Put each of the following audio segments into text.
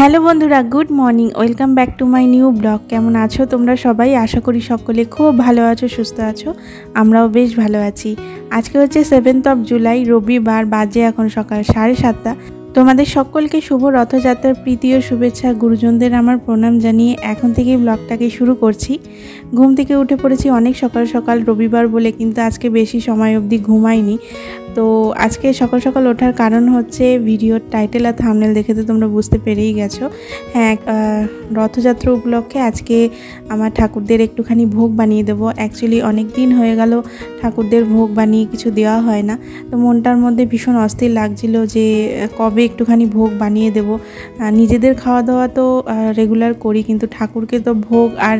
Hello বন্ধুরা, good morning. Welcome back to my new blog. কেমন আছো তোমরা সবাই? আশা করি সকলে খুব ভালো আছো, সুস্থ আছো। আমরাও বেশ ভালো আছি। আজকে হচ্ছে 7 জুলাই, রবিবার। বাজে এখন সকাল 7:30। তোমাদের সকলকে শুভ রথযাত্রার প্রীতি ও শুভেচ্ছা। গুরুজনদের আমার প্রণাম জানিয়ে এখন থেকেই ব্লগটাকে শুরু করছি। ঘুম থেকে উঠে পড়েছি অনেক সকাল সকাল, রবিবার বলে, কিন্তু আজকে বেশি সময় অবধি ঘুমাইনি। তো আজকে সকাল সকাল ওঠার কারণ হচ্ছে ভিডিওর টাইটেল আর থাম্বনেল দেখে তো তোমরা বুঝতে পেরেই গেছো। হ্যাঁ, রথযাত্রা উপলক্ষে আজকে আমার ঠাকুরদের একটুখানি ভোগ বানিয়ে দেবো। অ্যাকচুয়ালি অনেক দিন হয়ে গেল ঠাকুরদের ভোগ বানিয়ে কিছু দেওয়া হয় না। তো মনটার মধ্যে ভীষণ অস্থির লাগছিল যে কবে একটুখানি ভোগ বানিয়ে দেব। নিজেদের খাওয়া দাওয়া তো রেগুলার করি, কিন্তু ঠাকুরকে তো ভোগ আর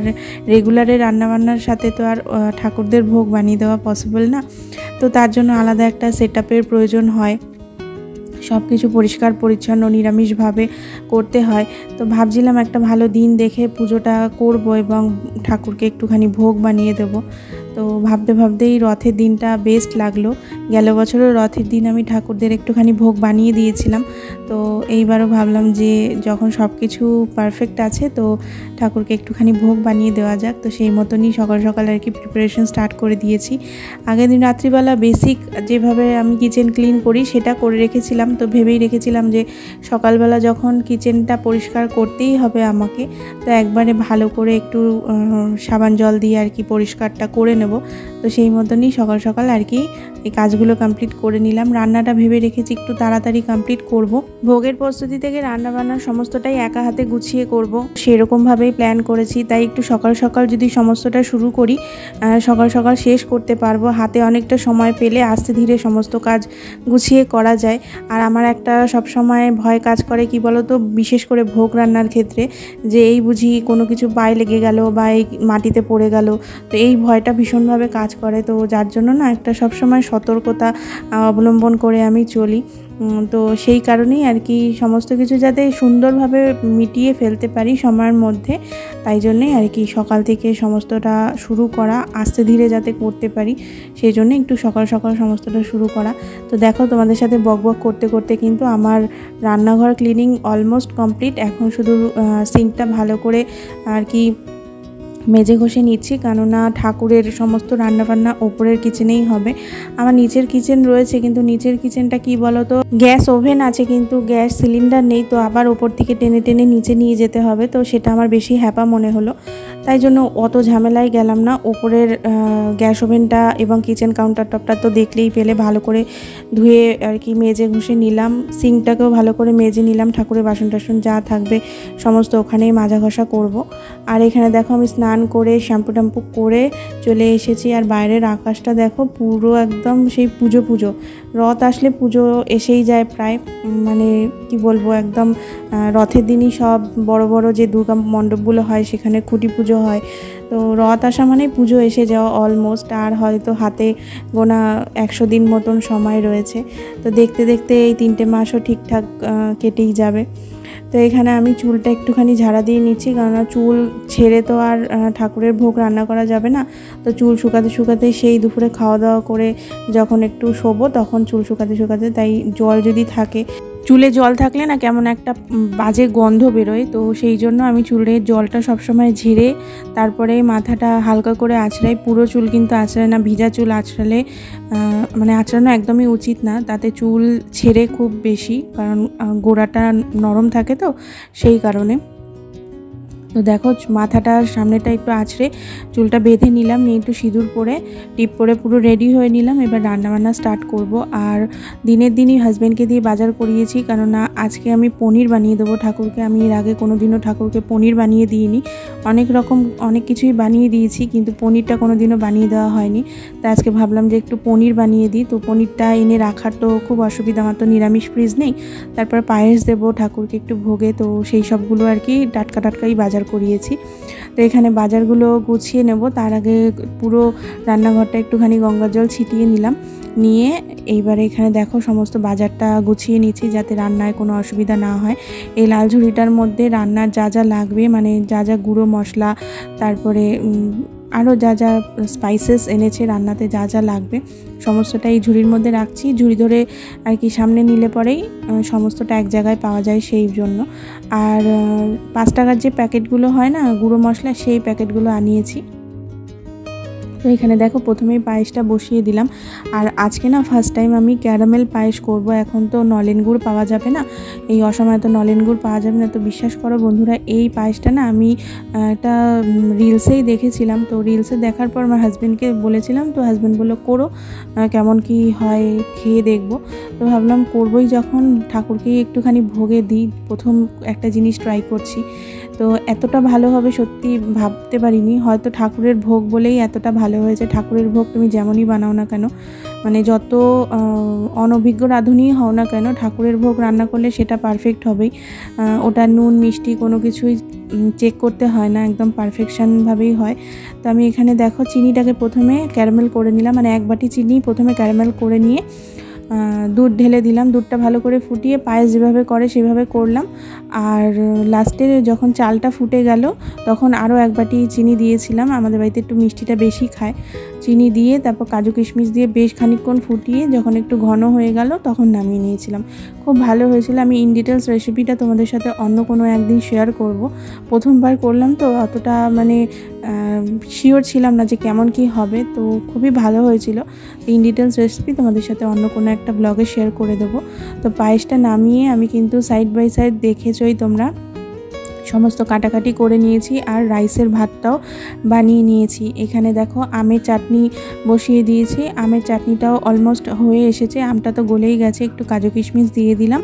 রেগুলারের রান্নাবান্নার সাথে তো আর ঠাকুরদের ভোগ বানিয়ে দেওয়া পসিবল না। তো তার জন্য আলাদা একটা সেটআপের প্রয়োজন হয়, সব কিছু পরিষ্কার পরিচ্ছন্ন নিরামিষভাবে করতে হয়। তো ভাবছিলাম একটা ভালো দিন দেখে পুজোটা করব এবং ঠাকুরকে একটুখানি ভোগ বানিয়ে দেব। তো ভাবতে ভাবতেই রথের দিনটা বেস্ট লাগলো। গেল বছরও রথের দিন আমি ঠাকুরদের একটুখানি ভোগ বানিয়ে দিয়েছিলাম। তো এইবারও ভাবলাম যে যখন সব কিছু পারফেক্ট আছে, তো ঠাকুরকে একটুখানি ভোগ বানিয়ে দেওয়া যাক। তো সেই মতনই সকাল সকাল আর কি প্রিপারেশন স্টার্ট করে দিয়েছি। আগের দিন রাত্রিবেলা বেসিক যেভাবে আমি কিচেন ক্লিন করি সেটা করে রেখেছিলাম। তো ভেবেই রেখেছিলাম যে সকালবেলা যখন কিচেনটা পরিষ্কার করতেই হবে আমাকে, তো একবারে ভালো করে একটু সাবান জল দিয়ে আর কি পরিষ্কারটা করে নেব। তো সেই মতনই সকাল সকাল আর কি এই কাজগুলো কমপ্লিট করে নিলাম। রান্নাটা ভেবে রেখেছি একটু তাড়াতাড়ি কমপ্লিট করব। ভোগের প্রস্তুতি থেকে রান্না বান্নার সমস্তটাই একা হাতে গুছিয়ে করব, সেরকমভাবেই প্ল্যান করেছি। তাই একটু সকাল সকাল যদি সমস্তটা শুরু করি, সকাল সকাল শেষ করতে পারবো। হাতে অনেকটা সময় পেলে আস্তে ধীরে সমস্ত কাজ গুছিয়ে করা যায়। আর আমার একটা সবসময় ভয় কাজ করে, কি বলো তো, বিশেষ করে ভোগ রান্নার ক্ষেত্রে, যে এই বুঝি কোনো কিছু পায়ে লেগে গেল বা এই মাটিতে পড়ে গেল। তো এই ভয়টা ভীষণভাবে কাজ করে। তো যার জন্য না একটা সবসময় সতর্কতা অবলম্বন করে আমি চলি। তো সেই কারণেই আর কি সমস্ত কিছু যাতে সুন্দরভাবে মিটিয়ে ফেলতে পারি সময়ের মধ্যে, তাই জন্যই আর কি সকাল থেকে সমস্তটা শুরু করা, আস্তে ধীরে যাতে করতে পারি সেই জন্য একটু সকাল সকাল সমস্তটা শুরু করা। তো দেখো, তোমাদের সাথে বকবক করতে করতে কিন্তু আমার রান্নাঘর ক্লিনিং অলমোস্ট কমপ্লিট। এখন শুধু সিঙ্কটা ভালো করে আর কি মেজে ঘষে নিচ্ছি, কেননা ঠাকুরের সমস্ত রান্নাবান্না ওপরের কিচেনেই হবে। আমার নিচের কিচেন রয়েছে, কিন্তু নিচের কিচেনটা কি বলো তো, গ্যাস ওভেন আছে কিন্তু গ্যাস সিলিন্ডার নেই। তো আবার ওপর থেকে টেনে টেনে নিচে নিয়ে যেতে হবে। তো সেটা আমার বেশি হ্যাপা মনে হলো, তাই জন্য অত ঝামেলায় গেলাম না। ওপরের গ্যাস ওভেনটা এবং কিচেন কাউন্টার টপটা তো দেখলেই পেলে, ভালো করে ধুয়ে আর কি মেজে ঘষে নিলাম। সিঙ্কটাকেও ভালো করে মেজে নিলাম। ঠাকুরের বাসন টাসন যা থাকবে সমস্ত ওখানেই মাজা ঘষা করব। আর এখানে দেখো আমি স্নান করে শ্যাম্পু ট্যাম্পু করে চলে এসেছি। আর বাইরের আকাশটা দেখো, পুরো একদম সেই পুজো পুজো। রথ আসলে পুজো এসেই যায় প্রায়, মানে কি বলবো, একদম রথের দিনই সব বড় বড় যে দুর্গা মণ্ডপগুলো হয় সেখানে খুঁটি পুজো হয়। তো রথ আসা মানে পুজো এসে যাওয়া অলমোস্ট। আর হয়তো হাতে গোনা 100 দিন মতন সময় রয়েছে। তো দেখতে দেখতে এই 3টে মাসও ঠিকঠাক কেটেই যাবে। তো এখানে আমি চুলটা একটুখানি ঝাড়া দিয়ে নিচ্ছি, কেননা চুল ছেড়ে তো আর ঠাকুরের ভোগ রান্না করা যাবে না। তো চুল শুকাতে শুকাতে সেই দুপুরে খাওয়া দাওয়া করে যখন একটু শোবো, তখন চুল শুকাতে শুকাতে, তাই জল যদি থাকে, চুলে জল থাকলে না কেমন একটা বাজে গন্ধ বেরোয়। তো সেই জন্য আমি চুলের জলটা সবসময় ঝেড়ে তারপরে মাথাটা হালকা করে আঁচড়াই। পুরো চুল কিন্তু আঁচড়ায় না, ভিজা চুল আঁচড়ালে মানে আঁচড়ানো একদমই উচিত না, তাতে চুল ছেড়ে খুব বেশি, কারণ গোড়াটা নরম থাকে তো সেই কারণে। তো দেখো, মাথাটার সামনেটা একটু আঁচড়ে চুলটা বেঁধে নিলাম, নিয়ে একটু সিঁদুর পরে টিপ পরে পুরো রেডি হয়ে নিলাম। এবার রান্নাবান্না স্টার্ট করব। আর দিনের দিনই হাজব্যান্ডকে দিয়ে বাজার করিয়েছি, কেননা আজকে আমি পনির বানিয়ে দেবো ঠাকুরকে। আমি এর আগে কোনো দিনও ঠাকুরকে পনির বানিয়ে দিইনি। অনেক কিছুই বানিয়ে দিয়েছি, কিন্তু পনিরটা কোনো দিনও বানিয়ে দেওয়া হয়নি। তাই আজকে ভাবলাম যে একটু পনির বানিয়ে দিই। তো পনিরটা এনে রাখার তো খুব অসুবিধা, আমার তো নিরামিষ ফ্রিজ নেই। তারপর পায়েস দেবো ঠাকুরকে একটু ভোগে, তো সেই সবগুলো আর কি টাটকা টাটকাই বাজার করিয়েছি। তো এখানে বাজারগুলো গুছিয়ে নেব, তার আগে পুরো রান্নাঘরটা একটুখানি গঙ্গা জল ছিটিয়ে নিলাম। নিয়ে এইবারে এখানে দেখো সমস্ত বাজারটা গুছিয়ে নিচ্ছি, যাতে রান্নায় কোনো অসুবিধা না হয়। এই লাল ঝুড়িটার মধ্যে রান্নার যা যা লাগবে, মানে যা যা গুঁড়ো মশলা, তারপরে আরও যা যা স্পাইসেস এনেছে রান্নাতে যা যা লাগবে সমস্তটা এই ঝুড়ির মধ্যে রাখছি। ঝুড়ি ধরে আর কি সামনে নিলে পরেই সমস্তটা এক জায়গায় পাওয়া যায় সেই জন্য। আর 5 টাকার যে প্যাকেটগুলো হয় না গুঁড়ো মশলা, সেই প্যাকেটগুলো আনিয়েছি। তো এখানে দেখো প্রথমেই পায়েসটা বসিয়ে দিলাম। আর আজকে না ফার্স্ট টাইম আমি ক্যারামেল পায়েস করব। এখন তো নলেন গুড় পাওয়া যাবে না, এই অসময়ে তো নলেন গুড় পাওয়া যাবে না। তো বিশ্বাস করো বন্ধুরা, এই পায়েসটা না আমি একটা রিলসেই দেখেছিলাম। তো রিলসে দেখার পর আমার হাজব্যান্ডকে বলেছিলাম, তো হাজব্যান্ড বললো করো, কেমন কি হয় খেয়ে দেখব। তো ভাবলাম করবই যখন, ঠাকুরকেই একটুখানি ভোগে দিই, প্রথম একটা জিনিস ট্রাই করছি। তো এতটা ভালো হবে সত্যি ভাবতে পারিনি। হয়তো ঠাকুরের ভোগ বলেই এতটা ভালো হয়েছে। ঠাকুরের ভোগ তুমি যেমনই বানাও না কেন, মানে যত অনভিজ্ঞ রাঁধুনিই হও না কেন, ঠাকুরের ভোগ রান্না করলে সেটা পারফেক্ট হবেই। ওটা নুন মিষ্টি কোনো কিছুই চেক করতে হয় না, একদম পারফেকশানভাবেই হয়। তো আমি এখানে দেখো চিনিটাকে প্রথমে ক্যারামেল করে নিলাম, মানে 1 বাটি চিনি প্রথমে ক্যারামেল করে নিয়ে দুধ ঢেলে দিলাম। দুধটা ভালো করে ফুটিয়ে পায়েস যেভাবে করে সেভাবে করলাম। আর লাস্টে যখন চালটা ফুটে গেল তখন আরও 1 বাটি চিনি দিয়েছিলাম। আমাদের বাড়িতে একটু মিষ্টিটা বেশি খায়। চিনি দিয়ে তারপর কাজু কিশমিশ দিয়ে বেশ খানিকক্ষণ ফুটিয়ে যখন একটু ঘন হয়ে গেল তখন নামিয়ে নিয়েছিলাম। খুব ভালো হয়েছিল। আমি ইন ডিটেলস রেসিপিটা তোমাদের সাথে অন্য কোনো একদিন শেয়ার করব। প্রথমবার করলাম তো অতটা মানে শিওর ছিলাম না যে কেমন কি হবে। তো খুবই ভালো হয়েছিল। ইন ডিটেলস রেসিপি তোমাদের সাথে অন্য কোনো একটা ব্লগে শেয়ার করে দেবো। তো পায়েসটা নামিয়ে আমি কিন্তু সাইড বাই সাইড দেখেছই তোমরা, সমস্ত কাটাকাটি করে নিয়েছি আর রাইসের ভাতটাও বানিয়ে নিয়েছি। এখানে দেখো আমের চাটনি বসিয়ে দিয়েছি। আমের চাটনিটাও অলমোস্ট হয়ে এসেছে, আমটা তো গলেই গেছে। একটু কাজু কিশমিশ দিয়ে দিলাম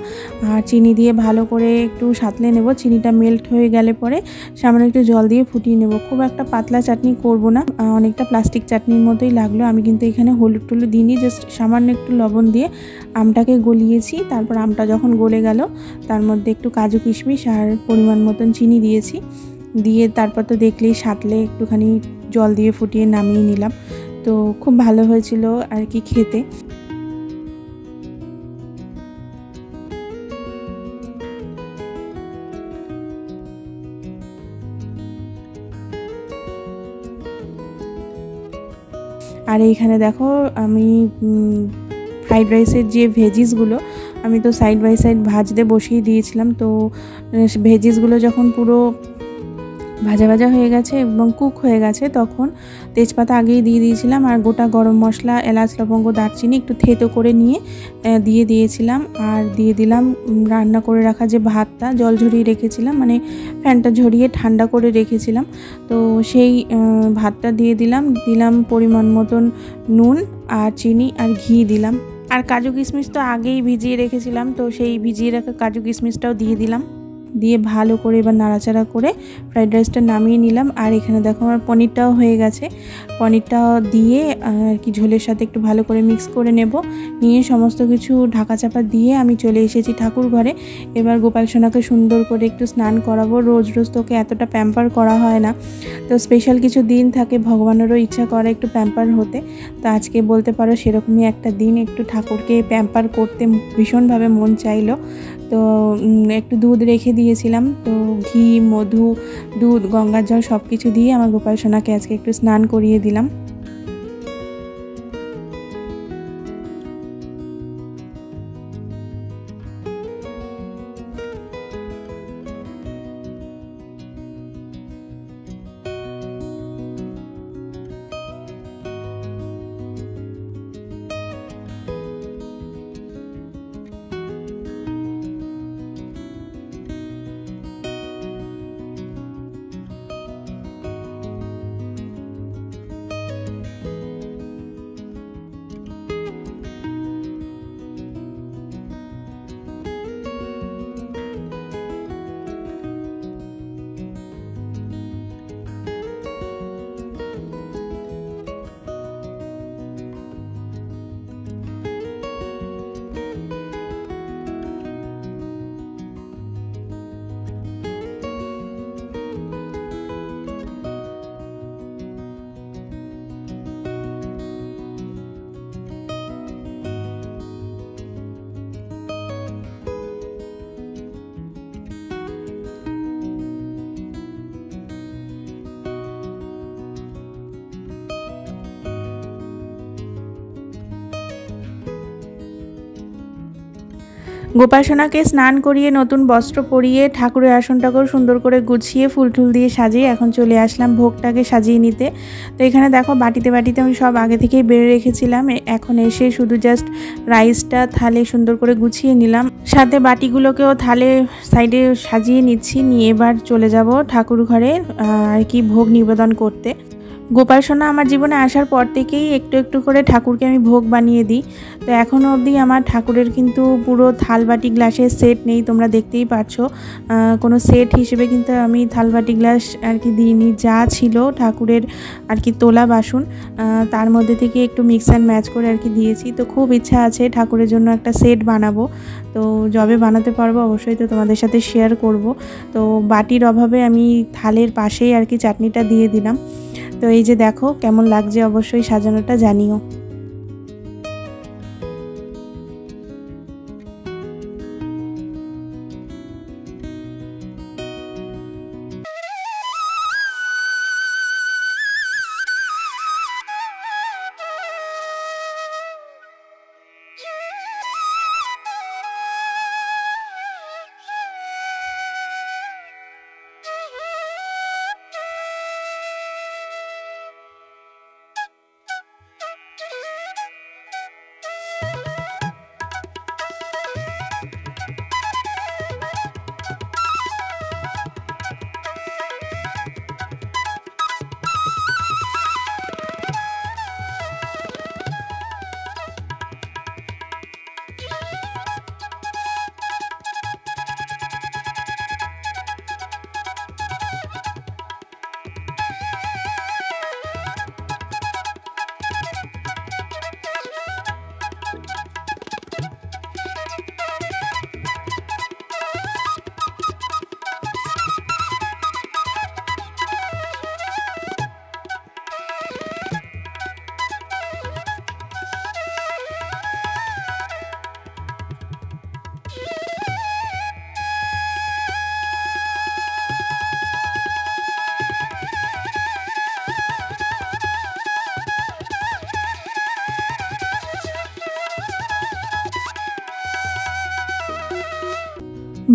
আর চিনি দিয়ে ভালো করে একটু সাঁতলে নেব। চিনিটা মেল্ট হয়ে গেলে পরে সামান্য একটু জল দিয়ে ফুটিয়ে নেব। খুব একটা পাতলা চাটনি করব না, অনেকটা প্লাস্টিক চাটনির মতোই লাগলো। আমি কিন্তু এখানে হলুদ টলুদ দিইনি, জাস্ট সামান্য একটু লবণ দিয়ে আমটাকে গলিয়েছি। তারপর আমটা যখন গলে গেল তার মধ্যে একটু কাজু কিশমিশ আর পরিমাণ মতন চিনি দিয়েছি। দিয়ে তারপর তো দেখলেই সাঁতলে একটুখানি জল দিয়ে ফুটিয়ে নামিয়ে নিলাম। তো খুব ভালো হয়েছিল আর কি খেতে। আর এইখানে দেখো আমি ফ্রাইড রাইসের যে ভেজিসগুলো আমি তো সাইড বাই সাইড ভাজতে বসিয়ে দিয়েছিলাম। তো ভেজিসগুলো যখন পুরো ভাজা ভাজা হয়ে গেছে এবং কুক হয়ে গেছে তখন তেজপাতা আগেই দিয়ে দিয়েছিলাম আর গোটা গরম মশলা, এলাচ, লবঙ্গ, দারচিনি একটু থেতো করে নিয়ে দিয়ে দিয়েছিলাম। আর দিয়ে দিলাম রান্না করে রাখা যে ভাতটা, জল ঝরিয়ে রেখেছিলাম, মানে ফ্যানটা ঝরিয়ে ঠান্ডা করে রেখেছিলাম। তো সেই ভাতটা দিয়ে দিলাম পরিমাণ মতন নুন আর চিনি আর ঘি দিলাম। আর কাজু কিশমিশ তো আগেই ভিজিয়ে রেখেছিলাম, তো সেই ভিজিয়ে রাখা কাজু কিশমিশটাও দিয়ে দিলাম। দিয়ে ভালো করে এবার নাড়াচাড়া করে ফ্রাইড রাইসটা নামিয়ে নিলাম। আর এখানে দেখো আমার পনিরটাও হয়ে গেছে। পনিরটা দিয়ে আর কি ঝোলের সাথে একটু ভালো করে মিক্স করে নেব। নিয়ে সমস্ত কিছু ঢাকা চাপা দিয়ে আমি চলে এসেছি ঠাকুর ঘরে। এবার গোপাল সোনাকে সুন্দর করে একটু স্নান করাবো। রোজ রোজ তোকে এতটা প্যাম্পার করা হয় না, তো স্পেশাল কিছু দিন থাকে ভগবানেরও ইচ্ছা করে একটু প্যাম্পার হতে। তো আজকে বলতে পারো সেরকমই একটা দিন, একটু ঠাকুরকে প্যাম্পার করতে ভীষণভাবে মন চাইলো। তো একটু দুধ রেখে দিয়েছিলাম, তো ঘি, মধু, দুধ, গঙ্গার জল সব কিছু দিয়ে আমার গোপাল সোনাকে আজকে একটু স্নান করিয়ে দিলাম। গোপালসোনাকে স্নান করিয়ে নতুন বস্ত্র পরিয়ে ঠাকুরের আসনটাকেও সুন্দর করে গুছিয়ে ফুল টুল দিয়ে সাজিয়ে এখন চলে আসলাম ভোগটাকে সাজিয়ে নিতে। তো এখানে দেখো বাটিতে বাটিতে আমি সব আগে থেকেই বেড়ে রেখেছিলাম, এখন এসে শুধু জাস্ট রাইসটা থালে সুন্দর করে গুছিয়ে নিলাম, সাথে বাটিগুলোকেও থালে সাইডে সাজিয়ে নিচ্ছি। নিয়ে এবার চলে যাব ঠাকুর ঘরে আর কি ভোগ নিবেদন করতে। গোপালসোনা আমার জীবনে আসার পর থেকেই একটু একটু করে ঠাকুরকে আমি ভোগ বানিয়ে দিই। তো এখনও অবধি আমার ঠাকুরের কিন্তু পুরো থালবাটি গ্লাসের সেট নেই, তোমরা দেখতেই পাচ্ছ। কোনো সেট হিসেবে কিন্তু আমি থালবাটি গ্লাস আর কি দিইনি, যা ছিল ঠাকুরের আর কি তোলা বাসন তার মধ্যে থেকে একটু মিক্স অ্যান্ড ম্যাচ করে আর কি দিয়েছি। তো খুব ইচ্ছা আছে ঠাকুরের জন্য একটা সেট বানাবো, তো যবে বানাতে পারবো অবশ্যই তো তোমাদের সাথে শেয়ার করব। তো বাটির অভাবে আমি থালের পাশেই আর কি চাটনিটা দিয়ে দিলাম। তো এই যে দেখো কেমন লাগছে অবশ্যই সাজানোটা জানিও।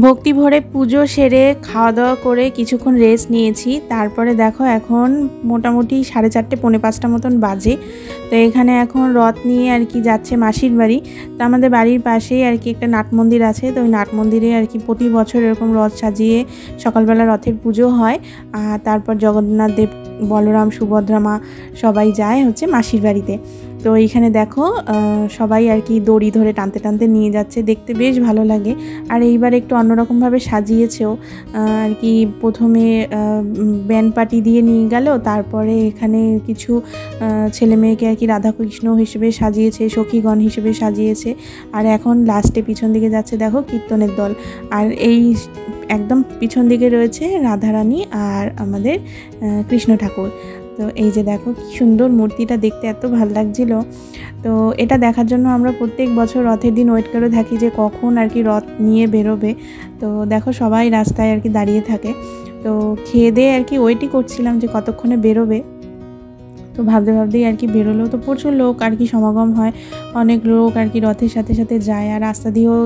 ভক্তি ভরে পুজো সেরে খাওয়া দাওয়া করে কিছুক্ষণ রেস্ট নিয়েছি। তারপরে দেখো এখন মোটামুটি 4:30 পৌনে 5টা মতন বাজে। তো এখানে এখন রথ নিয়ে আর কি যাচ্ছে মাসির বাড়ি। তো আমাদের বাড়ির পাশেই আর কি একটা নাট মন্দির আছে, তো ওই নাট মন্দিরে আর কি প্রতি বছর এরকম রথ সাজিয়ে সকালবেলা রথের পুজো হয়। আর তারপর জগন্নাথ দেব, বলরাম, সুভদ্রা মা সবাই যায় হচ্ছে মাসির বাড়িতে। তো এইখানে দেখো সবাই আর কি দড়ি ধরে টানতে টানতে নিয়ে যাচ্ছে, দেখতে বেশ ভালো লাগে। আর এইবার একটু অন্যরকমভাবে সাজিয়েছেও আর কি, প্রথমে ব্যান্ড পার্টি দিয়ে নিয়ে গেল, তারপরে এখানে কিছু ছেলে মেয়েকে আর কি রাধাকৃষ্ণ হিসেবে সাজিয়েছে, সখীগণ হিসেবে সাজিয়েছে। আর এখন লাস্টে পিছন দিকে যাচ্ছে দেখো কীর্তনের দল, আর এই একদম পিছন দিকে রয়েছে রাধারানী আর আমাদের কৃষ্ণ ঠাকুর। তো এই যে দেখো কি সুন্দর মূর্তিটা, দেখতে এত ভালো লাগছিল। তো এটা দেখার জন্য আমরা প্রত্যেক বছর রথের দিন ওয়েট করে থাকি যে কখন আর কি রথ নিয়ে বেরোবে। তো দেখো সবাই রাস্তায় আর কি দাঁড়িয়ে থাকে। তো খেয়ে দিয়ে আর কি ওয়েটই করছিলাম যে কতক্ষণে বেরোবে। তো ভাবতে ভাবতেই আর কি বেরোলো। তো প্রচুর লোক আর কি সমাগম হয়, অনেক লোক আর কি রথের সাথে সাথে যায়, আর রাস্তা দিয়েও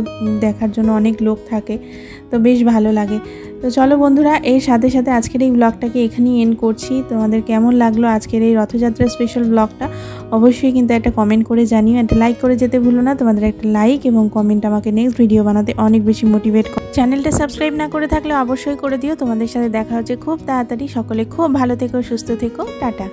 দেখার জন্য অনেক লোক থাকে। তো বেশ ভালো লাগে। তো চলো বন্ধুরা, এর সাথে সাথে আজকের এই ব্লগটাকে এখানেই এন্ড করছি। তোমাদের কেমন লাগলো আজকের এই রথযাত্রা স্পেশাল ব্লগটা অবশ্যই কিন্তু একটা কমেন্ট করে জানিও, একটা লাইক করে যেতে ভুলো না। তোমাদের একটা লাইক এবং কমেন্ট আমাকে নেক্সট ভিডিও বানাতে অনেক বেশি মোটিভেট করে। চ্যানেলটা সাবস্ক্রাইব না করে থাকলে অবশ্যই করে দিও। তোমাদের সাথে দেখা হচ্ছে খুব তাড়াতাড়ি। সকলে খুব ভালো থেকো, সুস্থ থেকো, টাটা।